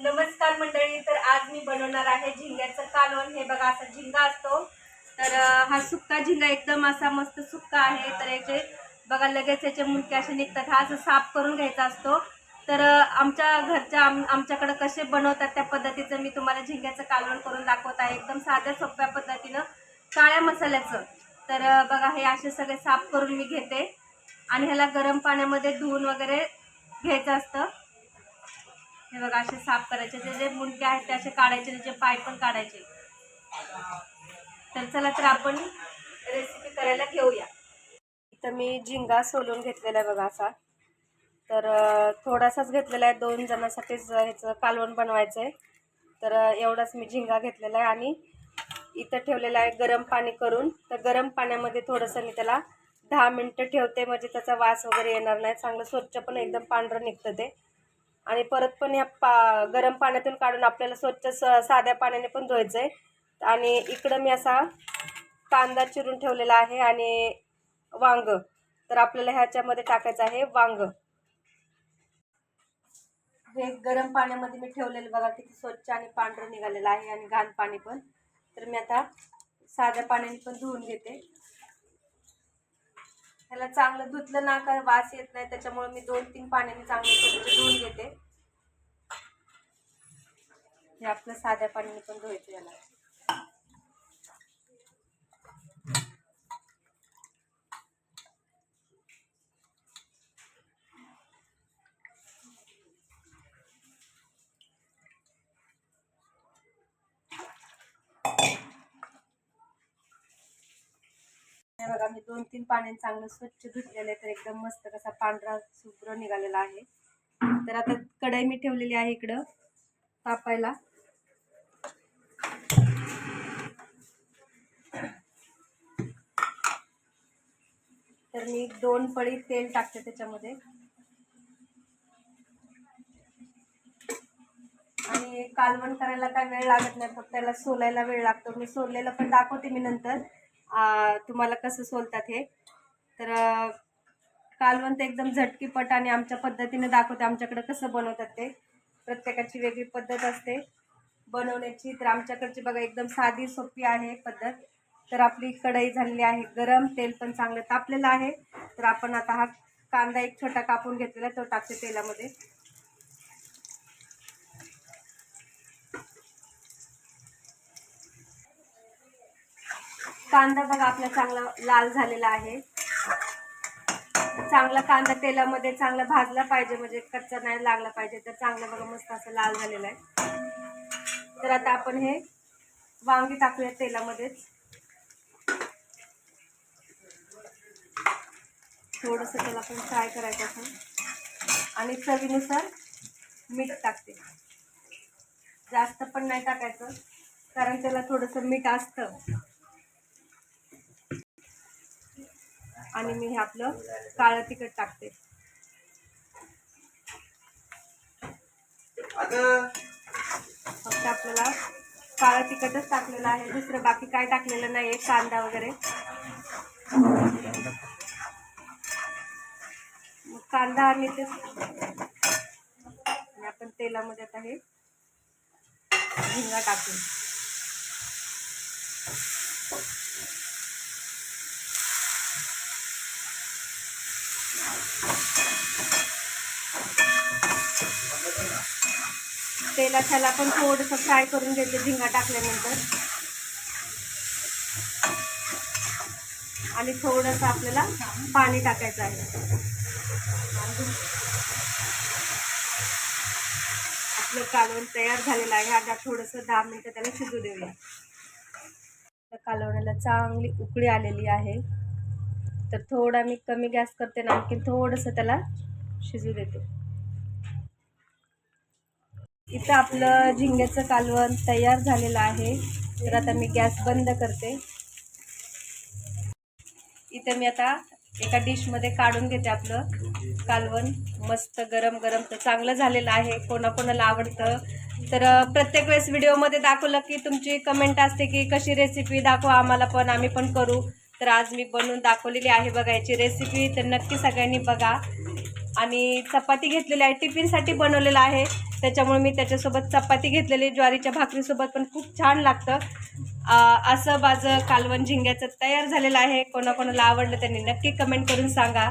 नमस्कार मंडळी. तर आज मी बनवणार आहे झिंग्याचं कालवण. हे बघा असा झिंगा असतो. तर हा सुक्का झिंगा एकदम असा मस्त सुक्का आहे. तर याचे बघा लगेच याचे मुंडके असे निघतात. हा असं साफ करून घ्यायचा असतो. तर आमच्या घरच्या आमच्याकडे कसे बनवतात त्या पद्धतीचं मी तुम्हाला झिंग्याचं कालवण करून दाखवत आहे. एकदम साध्या सोप्या पद्धतीनं काळ्या मसाल्याचं. तर बघा हे असे सगळे साफ करून मी घेते आणि ह्याला गरम पाण्यामध्ये धुवून वगैरे घ्यायचं असतं. हे बघा असे साफ करायचे. ते जे मुंडके आहेत ते असे काढायचे, त्याचे पाय पण काढायचे. तर चला तर आपण रेसिपी करायला घेऊया. इथं मी झिंगा सोलून घेतलेला आहे बघा असा. तर थोडासाच घेतलेला आहे, 2 जणांसाठीच ह्याचं कालवण बनवायचं आहे. तर एवढाच मी झिंगा घेतलेला आहे आणि इथं ठेवलेलं आहे गरम पाणी करून. तर गरम पाण्यामध्ये थोडंसं मी त्याला 10 मिनटं ठेवते, म्हणजे त्याचा वास वगैरे येणार नाही. चांगलं स्वच्छ पण एकदम पांढरं निघतं ते. आणि परत पण ह्या गरम पाण्यातून काढून आपल्याला स्वच्छ साध्या पाण्याने पण धुवायचं आहे. आणि इकडं मी असा कांदा चिरून ठेवलेला आहे आणि वांग. तर आपल्याला ह्याच्यामध्ये टाकायचं आहे वांग. हे गरम पाण्यामध्ये मी ठेवलेलं बघा किती स्वच्छ आणि पांढरं निघालेलं आहे आणि घाण पाणी पण. तर मी आता साध्या पाण्याने पण धुवून घेते. ह्याला चांगलं धुतलं ना का वास येत नाही, त्याच्यामुळे मी 2-3 पाण्याने चांगलं स्वच्छ धुवून घेते. हे आपलं साध्या पाण्याने पण धुवायचं याला. हे बघा मी 2-3 पाण्याने चांगलं स्वच्छ धुतलेलं आहे. तर एकदम मस्त कसा पांढरा शुभ्र निघालेला आहे. तर आता कढई मी ठेवलेली आहे इकडं तापायला. तर मी 2 पळी तेल टाकते त्याच्यामध्ये. आणि कालवण करायला काय वेळ लागत नाही, फक्त त्याला सोलायला वेळ लागतो. मी सोललेलं पण दाखवते मी नंतर तुम्हाला कसं सोलतात हे. तर कालवण तर एकदम झटकीपट आणि आमच्या पद्धतीने दाखवते. आमच्याकडे कसं बनवतात ते, प्रत्येकाची वेगळी पद्धत असते बनवण्याची. तर आमच्याकडची बघा एकदम साधी सोपी आहे पद्धत. तर आपली कढई झालेली आहे गरम, तेल पण चांगलं तापलेलं आहे. तर आपण आता हा कांदा एक छोटा कापून घेतलेला तो टाकते तेलामध्ये. कांदा बघा आपला चांगला लाल झालेला आहे. चांगला कांदा तेलामध्ये चांगला भाजला पाहिजे, म्हणजे कच्चा नाही लागला पाहिजे. तर चांगलं बघा मस्त असं लाल झालेलं आहे. तर आता आपण हे वांगी टाकूया तेलामध्येच. थोडंसं त्याला पण फ्राय करायचं असं. आणि चवीनुसार मीठ टाकते. जास्त पण नाही टाकायचं, कारण त्याला थोडंसं मीठ असतं. आणि मी हे आपलं काळं तिखट टाकते. फक्त आपल्याला काळं तिखटच टाकलेलं आहे, दुसरं बाकी काय टाकलेलं नाही आहे. कांदा वगैरे कांदा आणि ते आपण तेलामध्ये आता हे झिंगा टाकू. तेलात त्याला पण थोडंसं फ्राय करून घेते झिंगा टाकल्यानंतर. आणि थोडंसं आपल्याला पाणी टाकायचं आहे. आपलं कालवण तयार झालेलं आहे. आता थोडंसं 10 मिनिटं त्याला शिजू देऊया. कालवणाला चांगली उकळी आलेली आहे. तर थोडा मी कमी गॅस करते ना, आणखी थोडंसं त्याला शिजू देते. इथं आपलं झिंग्याचं कालवण तयार झालेलं आहे. तर आता मी गॅस बंद करते. इथं मी आता एका डिशमध्ये काढून घेते आपलं कालवण. मस्त गरम गरम तर चांगलं झालेलं आहे. कोणाकोणाला आवडतं. तर प्रत्येक वेळेस व्हिडिओमध्ये दाखवलं की तुमची कमेंट असते की कशी रेसिपी दाखवा आम्हाला पण, आम्ही पण करू. तर आज मी बनवून दाखवलेली आहे बघा याची रेसिपी. तर नक्की सगळ्यांनी बघा. आणि चपाती घेतलेली आहे, टिफिनसाठी बनवलेलं आहे, त्याच्यामुळे मी त्याच्यासोबत चपाती घेतलेली, ज्वारीच्या भाकरीसोबत पण खूप छान लागतं. असं माझं कालवण झिंग्याचं तयार झालेलं आहे. कोणाकोणाला आवडलं त्यांनी नक्की कमेंट करून सांगा.